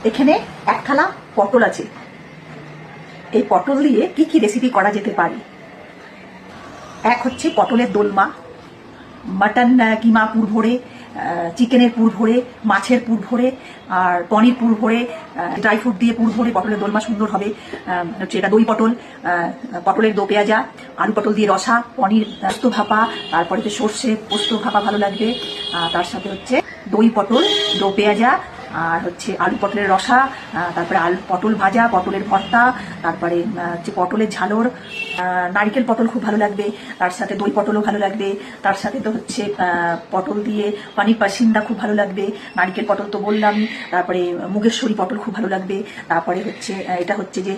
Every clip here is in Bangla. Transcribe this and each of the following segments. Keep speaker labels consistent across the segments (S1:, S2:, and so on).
S1: এখানে এক থালা পটল আছে। এই পটল দিয়ে কি কি রেসিপি করা যেতে পারে? এক হচ্ছে পটলের দোলমা, মাটন কিমা পুর ভরে, চিকেনের পুর ভরে, মাছের পুর ভরে, আর পনির পুর ভরে, ড্রাই ফ্রুট দিয়ে পুর ভরে পটলের দোলমা সুন্দর হবে। হচ্ছে এটা দই পটল, পটলের দো পেঁয়াজা, আলু পটল দিয়ে রসা, পনির পোস্ত ভাপা, তারপরে সর্ষে পোস্ত ভাপা ভালো লাগবে। তার সাথে হচ্ছে দই পটল, দো পেঁয়াজা, আর হচ্ছে আলু পটলের রসা, তারপরে আলু পটল ভাজা, পটলের ভর্তা, তারপরে হচ্ছে পটলের ঝালর, নারিকেল পটল খুব ভালো লাগবে। তার সাথে দই পটলও ভালো লাগবে। তার সাথে তো হচ্ছে পটল দিয়ে পানির পাসিন্দা খুব ভালো লাগবে। নারিকেল পটল তো বললামই। তারপরে মুগেশ্বরী পটল খুব ভালো লাগবে। তারপরে হচ্ছে এটা হচ্ছে যে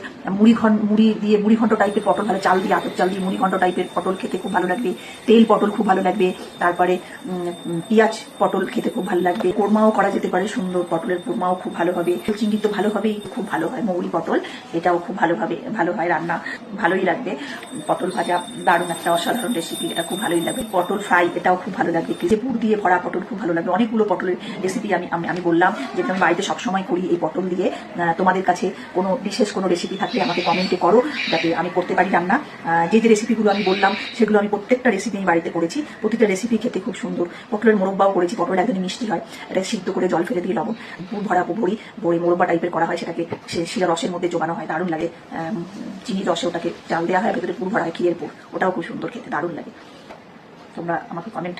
S1: মুড়ি দিয়ে মুড়ি ঘন্ট টাইপের পটল, ভালো চাল দিয়ে আতপ চাল দিয়ে মুড়ি ঘন্ট টাইপের পটল খেতে খুব ভালো লাগবে। তেল পটল খুব ভালো লাগবে। তারপরে পেঁয়াজ পটল খেতে খুব ভালো লাগবে। কোরমাও করা যেতে পারে সুন্দর, পটলের কোরমাও খুব ভালো হবে। চিংড়ি তো ভালো হবেই, খুব ভালো হয়। মৌরি পটল এটাও খুব ভালো হয় রান্না, ভালোই লাগবে। পটল ভাজা দারুণ একটা অসাধারণ রেসিপি, এটা খুব ভালোই লাগবে। পটল ফ্রাই এটাও খুব ভালো লাগবে। যে পুর দিয়ে ভরা পটল খুব ভালো লাগবে। অনেকগুলো পটলের রেসিপি আমি বললাম, যেটা আমি বাড়িতে সবসময় করি এই পটল দিয়ে। তোমাদের কাছে কোনো বিশেষ কোনো রেসিপি থাকলে আমাকে কমেন্টে করো, যাতে আমি করতে পারি রান্না। যে রেসিপিগুলো আমি বললাম সেগুলো আমি প্রত্যেকটা রেসিপি আমি বাড়িতে করেছি। প্রতিটা রেসিপি খেতে খুব সুন্দর। পটলের মোরব্বাও করেছি। পটল একদমই মিষ্টি হয়, এটা সিদ্ধ করে জল ফেলে দিয়ে লবণ পুর ভরা বড়ি মোরব্বা টাইপের করা হয়। সেটাকে শিরা রসের মধ্যে জোগানো হয়, দারুণ লাগে। চিনির রসে ওটাকে চাল দেওয়া হয়, ভেতরে পুর ভরা হয়, ক্ষীরের পুর, ওটাও খুব সুন্দর খেতে, দারুণ লাগে। তোমরা আমাকে কমেন্ট